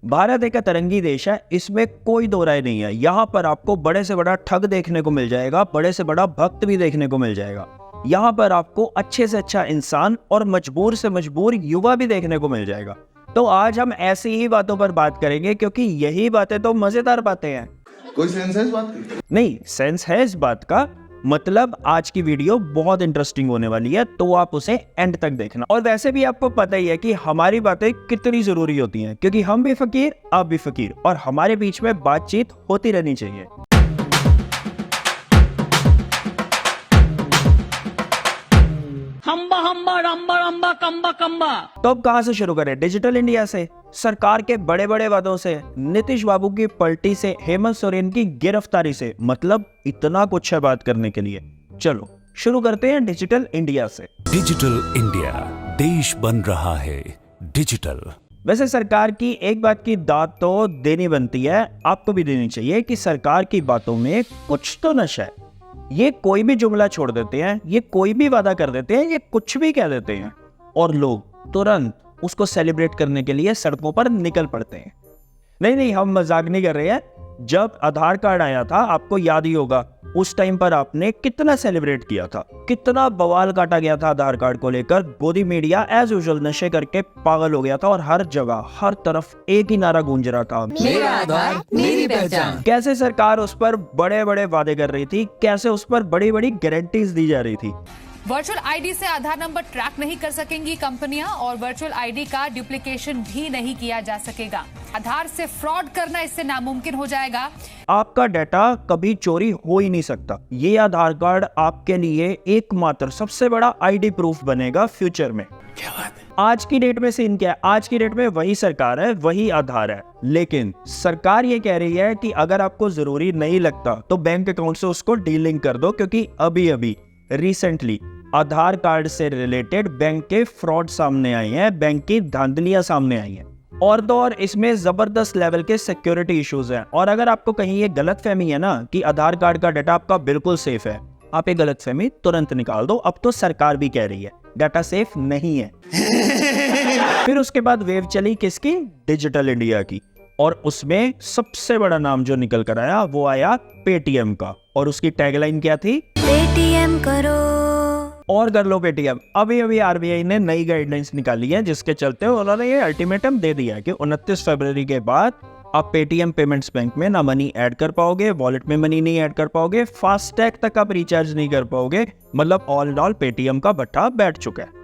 भारत एक अतरंगी देश है, इसमें कोई दो राय नहीं है। यहाँ पर आपको बड़े से बड़ा ठग देखने को मिल जाएगा, बड़े से बड़ा भक्त भी देखने को मिल जाएगा। यहाँ पर आपको अच्छे से अच्छा इंसान और मजबूर से मजबूर युवा भी देखने को मिल जाएगा। तो आज हम ऐसी ही बातों पर बात करेंगे, क्योंकि यही बातें तो मजेदार बातें हैं। कोई सेंस है इस बात की? नहीं, सेंस है इस बात का। मतलब आज की वीडियो बहुत इंटरेस्टिंग होने वाली है, तो आप उसे एंड तक देखना। और वैसे भी आपको पता ही है कि हमारी बातें कितनी जरूरी होती हैं, क्योंकि हम भी फकीर, आप भी फकीर, और हमारे बीच में बातचीत होती रहनी चाहिए। हम्बा हम्बा रम्बा रम्बा कम्बा कम्बा। तो अब कहां से शुरू करें? डिजिटल इंडिया से, सरकार के बड़े बड़े वादों से, नीतीश बाबू की पलटी से, हेमंत सोरेन की गिरफ्तारी से। मतलब इतना कुछ है बात करने के लिए। चलो शुरू करते हैं डिजिटल इंडिया से। डिजिटल इंडिया, देश बन रहा है डिजिटल। वैसे सरकार की एक बात की दाद तो देनी बनती है, आपको भी देनी चाहिए, कि सरकार की बातों में कुछ तो नशा है। ये कोई भी जुमला छोड़ देते हैं, ये कोई भी वादा कर देते हैं, ये कुछ भी कह देते हैं, और लोग तुरंत उसको सेलिब्रेट करने के लिए सड़कों पर निकल पड़ते हैं। नहीं, हम मजाक नहीं कर रहे हैं। जब आधार कार्ड आया था, आपको याद ही होगा, उस टाइम पर आपने कितना सेलिब्रेट किया था, कितना बवाल काटा गया था आधार कार्ड को लेकर। गोदी मीडिया एज यूजुअल नशे करके पागल हो गया था, और हर जगह हर तरफ एक ही नारा गूंज रहा था, मेरा आधार मेरी पहचान। कैसे सरकार उस पर बड़े बड़े वादे कर रही थी, कैसे उस पर बड़ी बड़ी गारंटीज दी जा रही थी। वर्चुअल आईडी से आधार नंबर ट्रैक नहीं कर सकेंगी कंपनियां, और वर्चुअल आईडी का डुप्लीकेशन भी नहीं किया जा सकेगा। आधार से फ्रॉड करना इससे नामुमकिन हो जाएगा। आपका डाटा कभी चोरी हो ही नहीं सकता। ये आधार कार्ड आपके लिए एकमात्र सबसे बड़ा आईडी प्रूफ बनेगा फ्यूचर में। क्या बात है? आज की डेट में सीन क्या है? आज की डेट में वही सरकार है, वही आधार है, लेकिन सरकार ये कह रही है कि अगर आपको जरूरी नहीं लगता तो बैंक अकाउंट से उसको डीलिंक कर दो, क्योंकि अभी रिसेंटली आधार कार्ड से रिलेटेड बैंक के फ्रॉड सामने आए हैं, बैंक की धांधलियां सामने आई हैं, और तो और इसमें जबरदस्त लेवल के सिक्योरिटी इश्यूज हैं। और अगर आपको कहीं ये गलतफहमी है ना कि आधार कार्ड का डाटा आपका बिल्कुल सेफ है, आप ये गलतफहमी तुरंत निकाल दो। अब तो सरकार भी कह रही है डाटा सेफ नहीं है। फिर उसके बाद वेव चली किसकी? डिजिटल इंडिया की, और उसमें सबसे बड़ा नाम जो निकल कर आया वो आया पेटीएम का, और उसकी टैगलाइन क्या थी? पेटीएम करो और कर लो पेटीएम। अभी आरबीआई ने नई गाइडलाइंस निकाली है, जिसके चलते उन्होंने ये अल्टीमेटम दे दिया है कि 29 फरवरी के बाद आप पेटीएम पेमेंट्स बैंक में ना मनी ऐड कर पाओगे, वॉलेट में मनी नहीं ऐड कर पाओगे, फास्टैग तक आप रिचार्ज नहीं कर पाओगे। मतलब ऑल इन ऑल पेटीएम का भट्टा बैठ चुका है।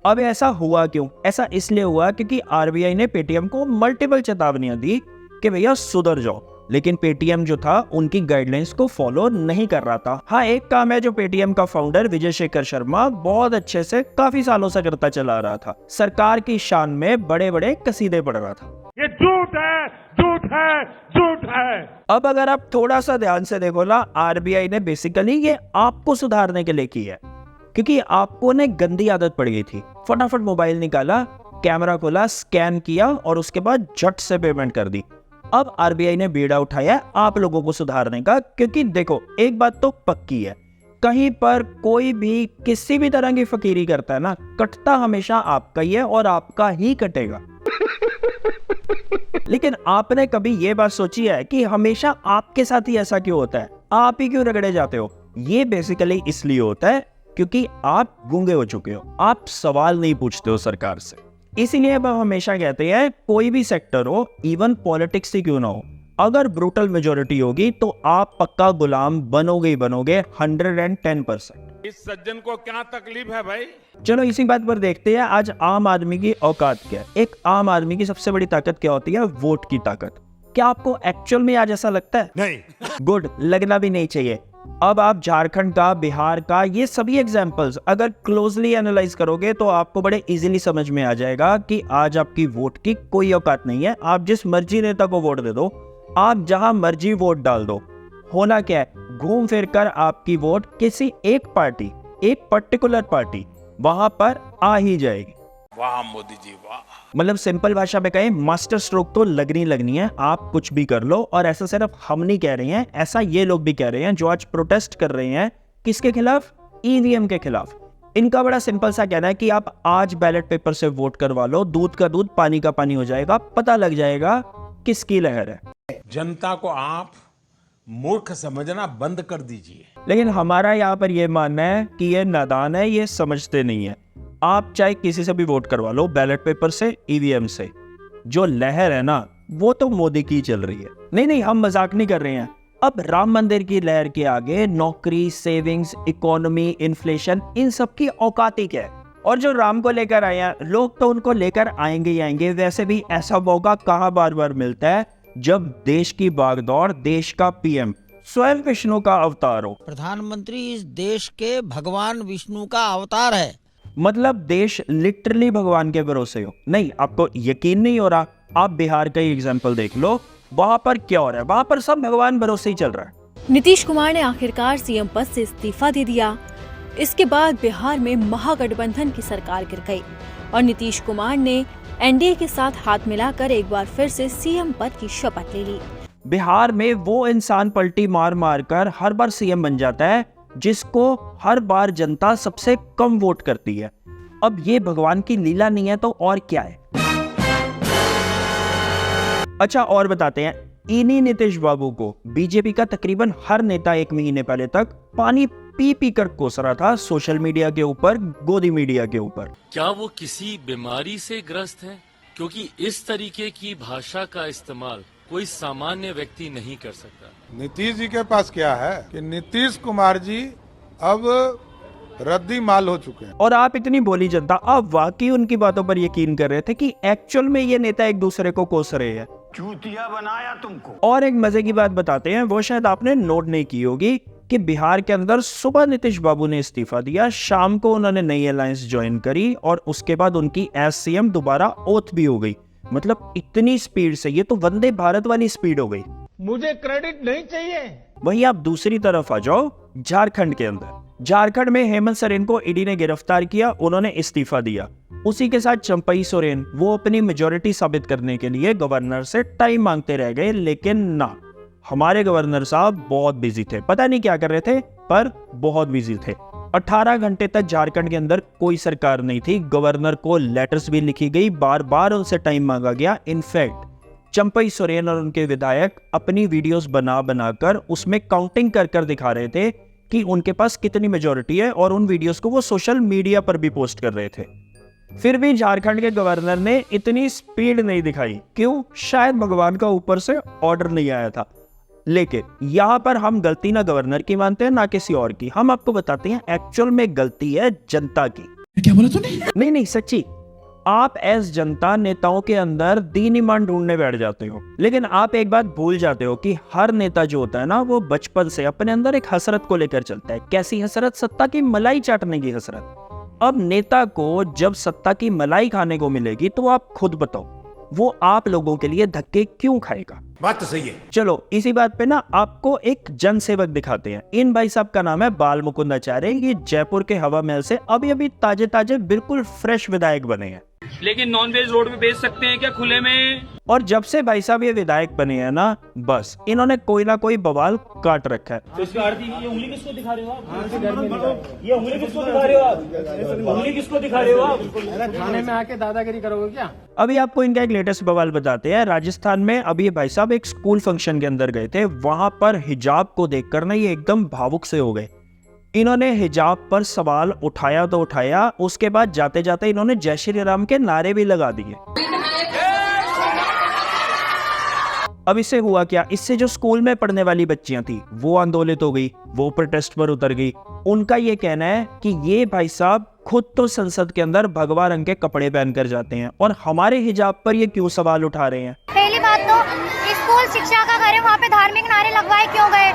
अब ऐसा हुआ क्यों? ऐसा इसलिए हुआ क्योंकि आरबीआई ने पेटीएम को मल्टीपल चेतावनियां दी कि भैया सुधर जाओ, लेकिन पेटीएम जो था उनकी गाइडलाइंस को फॉलो नहीं कर रहा था। हाँ, एक काम है जो पेटीएम का फाउंडर विजय शेखर शर्मा बहुत अच्छे से काफी सालों से करता चला रहा था, सरकार की शान में बड़े बड़े कसीदे पढ़ रहा था। ये झूठ है, झूठ है, झूठ है। अब अगर आप थोड़ा सा ध्यान से देखो ना, आरबीआई ने बेसिकली ये आपको सुधारने के लिए की है, क्योंकि आपको ने गंदी आदत पड़ गई थी। फटाफट मोबाइल निकाला, कैमरा खोला, स्कैन किया, और उसके बाद झट से पेमेंट कर दी। अब आरबीआई ने बीड़ा उठाया आप लोगों को सुधारने का, क्योंकि देखो एक बात तो पक्की है, कहीं पर कोई भी किसी भी तरह की फकीरी करता है ना, कटता हमेशा आपका ही है और आपका ही कटेगा। लेकिन आपने कभी ये बात सोची है कि हमेशा आपके साथ ही ऐसा क्यों होता है? आप ही क्यों रगड़े जाते हो? ये बेसिकली इसलिए होता है क्योंकि आप गूंगे हो चुके हो, आप सवाल नहीं पूछते हो सरकार से। इसीलिए अब हम हमेशा कहते हैं कोई भी सेक्टर हो, इवन पॉलिटिक्स ही क्यों ना हो, अगर ब्रूटल मेजोरिटी होगी तो आप पक्का गुलाम बनोगे ही बनोगे 110%। इस सज्जन को क्या तकलीफ है भाई? चलो इसी बात पर देखते हैं आज आम आदमी की औकात क्या है। एक आम आदमी की सबसे बड़ी ताकत क्या होती है? वोट की ताकत। क्या आपको एक्चुअल में आज ऐसा लगता है? नहीं। गुड, लगना भी नहीं चाहिए। अब आप झारखंड का, बिहार का, ये सभी एग्जाम्पल्स अगर क्लोजली एनालाइज करोगे तो आपको बड़े इजीली समझ में आ जाएगा कि आज आपकी वोट की कोई औकात नहीं है। आप जिस मर्जी नेता को वोट दे दो, आप जहां मर्जी वोट डाल दो, होना क्या है? घूम फिर कर आपकी वोट किसी एक पार्टी, एक पर्टिकुलर पार्टी वहां पर आ ही जाएगी। वाह मोदी जी वाह। मतलब सिंपल भाषा में कहें, मास्टर स्ट्रोक तो लगनी है। आप कुछ भी कर लो, और ऐसा सिर्फ हम नहीं कह रहे हैं, ऐसा ये लोग भी कह रहे हैं जो आज प्रोटेस्ट कर रहे हैं। किसके खिलाफ? ईवीएम के खिलाफ। इनका बड़ा सिंपल सा कहना है कि आप आज बैलेट पेपर से वोट करवा लो, दूध का दूध पानी का पानी हो जाएगा, पता लग जाएगा किसकी लहर है। जनता को आप मूर्ख समझना बंद कर दीजिए। लेकिन हमारा यहाँ पर यह मानना है कि ये नादान है, ये समझते नहीं है। आप चाहे किसी से भी वोट करवा लो, बैलेट पेपर से, ईवीएम से, जो लहर है ना वो तो मोदी की चल रही है। नहीं, हम मजाक नहीं कर रहे हैं। अब राम मंदिर की लहर के आगे नौकरी, सेविंग्स, इकोनॉमी, इन्फ्लेशन, इन सब की औकात ही क्या है। और जो राम को लेकर आए हैं लोग तो उनको लेकर आएंगे ही आएंगे। वैसे भी ऐसा मौका कहाँ बार बार मिलता है जब देश की बागडोर, देश का पीएम स्वयं विष्णु का अवतार हो। प्रधानमंत्री इस देश के भगवान विष्णु का अवतार है। मतलब देश लिटरली भगवान के भरोसे हो। नहीं, आपको यकीन नहीं हो रहा, आप बिहार का ही एग्जाम्पल देख लो, वहां पर क्या हो रहा है। वहां पर सब भगवान भरोसे ही चल रहा है। नीतीश कुमार ने आखिरकार सीएम पद से इस्तीफा दे दिया। इसके बाद बिहार में महागठबंधन की सरकार गिर गई और नीतीश कुमार ने एनडीए के साथ हाथ मिलाकर एक बार फिर से सीएम पद की शपथ ले ली। बिहार में वो इंसान पलटी मार मार कर हर बार सीएम बन जाता है जिसको हर बार जनता सबसे कम वोट करती है। अब ये भगवान की लीला नहीं है तो और क्या है। अच्छा, और बताते हैं, इन्हीं नीतीश बाबू को बीजेपी का तकरीबन हर नेता एक महीने पहले तक पानी पी पी कर कोस रहा था, सोशल मीडिया के ऊपर, गोदी मीडिया के ऊपर। क्या वो किसी बीमारी से ग्रस्त है? क्योंकि इस तरीके की भाषा का इस्तेमाल कोई सामान्य व्यक्ति नहीं कर सकता। नीतीश जी के पास क्या है कि नीतीश कुमार जी अब रद्दी माल हो चुके हैं। और आप इतनी बोली जनता, आप वाकई उनकी बातों पर यकीन कर रहे थे कि एक्चुअल में ये नेता एक दूसरे को कोस रहे हैं। चूतिया बनाया तुमको। और एक मजे की बात बताते हैं, वो शायद आपने नोट नहीं की होगी कि बिहार के अंदर सुबह नीतीश बाबू ने इस्तीफा दिया, शाम को उन्होंने नई अलायंस ज्वाइन करी और उसके बाद उनकी एज सीएम दोबारा ओथ भी हो गई। मतलब इतनी स्पीड से, ये तो वंदे भारत वाली स्पीड हो गई। मुझे क्रेडिट नहीं चाहिए। वहीं आप दूसरी तरफ आ जाओ, झारखंड के अंदर। झारखंड में हेमंत सोरेन को ईडी ने गिरफ्तार किया, उन्होंने इस्तीफा दिया। उसी के साथ चंपई सोरेन, वो अपनी मेजोरिटी साबित करने के लिए गवर्नर से टाइम मांगते रह गए, लेकिन ना, हमारे गवर्नर साहब बहुत बिजी थे, पता नहीं क्या कर रहे थे पर बहुत बिजी थे। 18 घंटे तक झारखंड के अंदर कोई सरकार नहीं थी। गवर्नर को लेटर्स भी लिखी गई, बार बार उनसे टाइम मांगा गया। इनफैक्ट चंपई सोरेन और उनके विधायक अपनी वीडियोस बना बनाकर उसमें काउंटिंग कर कर दिखा रहे थे कि उनके पास कितनी मेजोरिटी है, और उन वीडियोस को वो सोशल मीडिया पर भी पोस्ट कर रहे थे। फिर भी झारखंड के गवर्नर ने इतनी स्पीड नहीं दिखाई। क्यों? शायद भगवान का ऊपर से ऑर्डर नहीं आया था। लेकिन यहां पर हम गलती ना गवर्नर की मानते हैं ना किसी और की। हम आपको बताते हैं एक्चुअल में गलती है जनता की। क्या बोला तूने? नहीं, सच्ची। आप एज जनता नेताओं के अंदर दीन ईमान ढूंढने बैठ जाते हो, लेकिन आप एक बात भूल जाते हो कि हर नेता जो होता है ना, वो बचपन से अपने अंदर एक हसरत को लेकर चलता है। कैसी हसरत? सत्ता की मलाई चाटने की हसरत। अब नेता को जब सत्ता की मलाई खाने को मिलेगी तो आप खुद बताओ, वो आप लोगों के लिए धक्के क्यों खाएगा? बात तो सही है। चलो इसी बात पे ना आपको एक जनसेवक दिखाते हैं। इन भाई साहब का नाम है बाल मुकुंद आचार्य। ये जयपुर के हवा महल से अभी अभी ताजे ताजे बिल्कुल फ्रेश विधायक बने हैं। लेकिन नॉन वेज रोड पे बेच सकते हैं क्या खुले में? और जब से भाई साहब ये विधायक बने हैं ना, बस इन्होंने कोई ना कोई बवाल काट रखा है। तो इसका अर्थ ये उंगली किसको दिखा रहे हो आप? ये उंगली किसको दिखा रहे हो आप? उंगली किसको दिखा रहे हो आप? थाने में आके दादागिरी करोगे क्या? अभी आपको इनका एक लेटेस्ट बवाल बताते हैं। राजस्थान में अभी ये भाई साहब एक स्कूल फंक्शन के अंदर गए थे, वहां पर हिजाब को देखकर ना ये एकदम भावुक से हो गए। इन्होंने हिजाब पर सवाल उठाया तो उठाया, उसके बाद जाते जाते इन्होंने जय श्री राम के नारे भी लगा दिए। अब इससे हुआ क्या? इससे जो स्कूल में पढ़ने वाली बच्चियां थी वो आंदोलित हो गई, वो प्रोटेस्ट पर उतर गई। उनका ये कहना है कि ये भाई साहब खुद तो संसद के अंदर भगवा रंग के कपड़े पहनकर जाते हैं और हमारे हिजाब पर ये क्यों सवाल उठा रहे हैं। पहली बात तो स्कूल शिक्षा का घर है, वहाँ पे धार्मिक नारे लगवाए क्यों गए?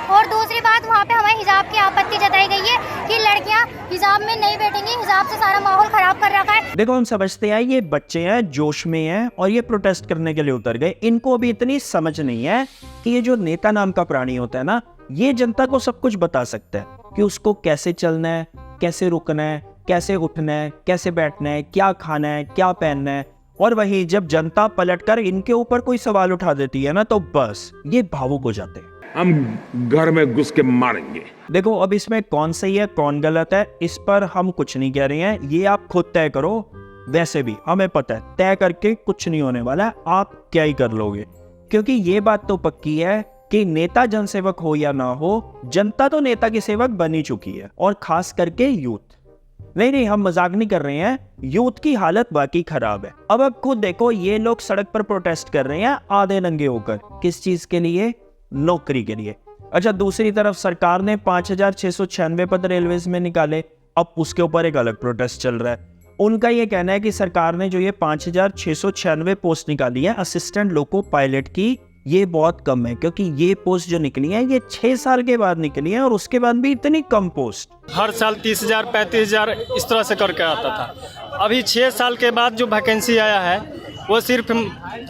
और दूसरी बात, वहाँ पे हमें हिजाब की आपत्ति जताई गई है कि लड़कियाँ हिजाब में नहीं बैठेंगी, हिजाब से सारा माहौल खराब कर रखा है। देखो, हम समझते हैं ये बच्चे हैं, जोश में हैं और ये प्रोटेस्ट करने के लिए उतर गए। इनको अभी इतनी समझ नहीं है कि ये जो नेता नाम का प्राणी होता है ना, ये जनता को सब कुछ बता सकता है कि उसको कैसे चलना है, कैसे रुकना है, कैसे उठना है, कैसे बैठना है, क्या खाना है, क्या पहनना है। और वहीं जब जनता पलटकर इनके ऊपर कोई सवाल उठा देती है ना, तो बस ये भावुक हो जाते हैं। हम घर में घुस के मारेंगे। देखो अब इसमें कौन सही है कौन गलत है इस पर हम कुछ नहीं कह रहे हैं, ये आप खुद तय करो। वैसे भी हमें पता है तय करके कुछ नहीं होने वाला है, आप क्या ही कर लोगे, क्योंकि ये बात तो पक्की है कि नेता जनसेवक हो या ना हो, जनता तो नेता की सेवक बनी चुकी है, और खास करके यूथ। नहीं हम मजाक नहीं कर रहे हैं, यूथ की हालत बाकी खराब है। अब खुद देखो ये लोग सड़क पर प्रोटेस्ट कर रहे हैं आधे नंगे होकर, किस चीज के लिए? नौकरी के लिए। अच्छा, दूसरी तरफ सरकार ने 5696 पद रेलवेज में निकाले, अब उसके ऊपर एक अलग प्रोटेस्ट चल रहा है। उनका ये कहना है कि सरकार ने जो ये 5696 पोस्ट निकाली है असिस्टेंट लोको पायलट की, ये बहुत कम है, क्योंकि ये पोस्ट जो निकली है ये 6 साल के बाद निकली है, और उसके बाद भी इतनी कम पोस्ट। हर साल 30,000 35,000 इस तरह से करके आता था। अभी 6 साल के बाद जो वैकेंसी आया है वो सिर्फ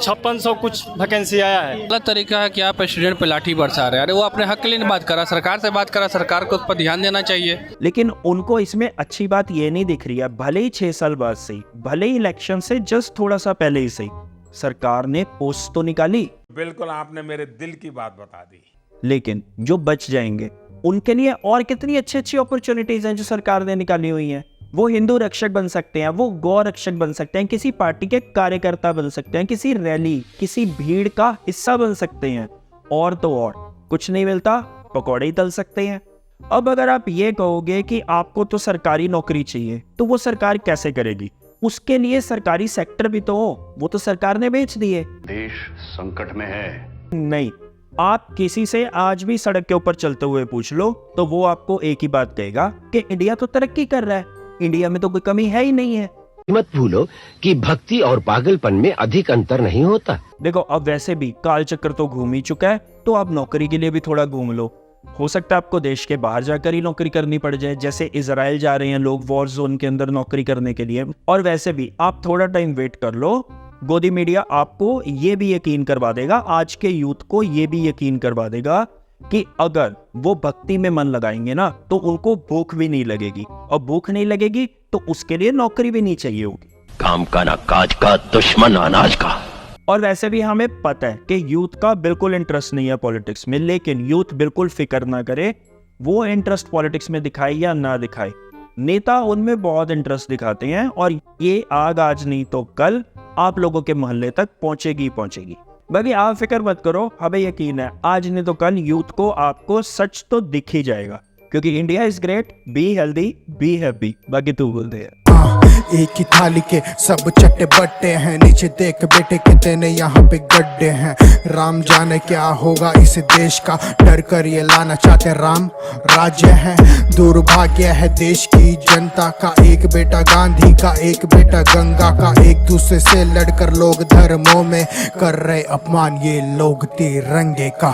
5600 कुछ वैकेंसी आया है। गलत तरीका है कि आप स्टूडेंट पे लाठी बरसा रहे हैं। अरे वो अपने हक के लिए नहीं बात करा, सरकार से बात करा, सरकार को उस पर ध्यान देना चाहिए। लेकिन उनको इसमें अच्छी बात ये नहीं दिख रही है, भले ही 6 साल बाद सही, भले ही इलेक्शन से जस्ट थोड़ा सा पहले ही सही, सरकार ने पोस्ट तो निकाली। बिल्कुल आपने मेरे दिल की बात बता दी। लेकिन जो बच जाएंगे उनके लिए और कितनी अच्छी अच्छी अपॉर्चुनिटीज हैं जो सरकार ने निकाली हुई हैं। वो हिंदू रक्षक बन सकते हैं, वो गौ रक्षक बन सकते हैं, किसी पार्टी के कार्यकर्ता बन सकते हैं, किसी रैली किसी भीड़ का हिस्सा बन सकते हैं, और तो और कुछ नहीं मिलता पकौड़े ही तल सकते हैं। अब अगर आप ये कहोगे कि आपको तो सरकारी नौकरी चाहिए, तो वो सरकार कैसे करेगी? उसके लिए सरकारी सेक्टर भी तो हो, वो तो सरकार ने बेच दिए। देश संकट में है। नहीं, आप किसी से आज भी सड़क के ऊपर चलते हुए पूछ लो तो वो आपको एक ही बात कहेगा कि इंडिया तो तरक्की कर रहा है, इंडिया में तो कोई कमी है ही नहीं है। मत भूलो कि भक्ति और पागलपन में अधिक अंतर नहीं होता। देखो अब वैसे भी काल चक्र तो घूम ही चुका है, तो आप नौकरी के लिए भी थोड़ा घूम लो। हो सकता है आपको देश के बाहर जाकर ही नौकरी करनी पड़ जाए, जैसे इजराइल जा रहे हैं लोग वॉर जोन के अंदर नौकरी करने के लिए। और वैसे भी आप थोड़ा टाइम वेट कर लो, गोदी मीडिया आपको ये भी यकीन करवा देगा, आज के यूथ को ये भी यकीन करवा देगा कि अगर वो भक्ति में मन लगाएंगे ना तो उनको भूख भी नहीं लगेगी, और भूख नहीं लगेगी तो उसके लिए नौकरी भी नहीं चाहिए होगी। काम का ना काज का, दुश्मन अनाज का। और वैसे भी हमें पता है कि यूथ का बिल्कुल इंटरेस्ट नहीं है पॉलिटिक्स में, लेकिन यूथ बिल्कुल फिक्र ना करे, वो इंटरेस्ट पॉलिटिक्स में दिखाए या ना दिखाए, नेता उनमें बहुत इंटरेस्ट दिखाते हैं, और ये आग आज नहीं तो कल आप लोगों के मोहल्ले तक पहुंचेगी ही पहुंचेगी। बाकी आप फिक्र मत करो, हमें यकीन है आज नहीं तो कल यूथ को आपको सच तो दिख ही जाएगा, क्योंकि India is great, be healthy be happy. बाकी तू बोल दे। एक ही थाली के सब चट्टे बट्टे हैं, नीचे देख बेटे कितने यहाँ पे गड्ढे हैं। राम जाने क्या होगा इस देश का, डर कर ये लाना चाहते राम राज्य है। दुर्भाग्य है देश की जनता का, एक बेटा गांधी का एक बेटा गंगा का, एक दूसरे से लड़कर लोग धर्मों में कर रहे अपमान ये लोग तिरंगे का।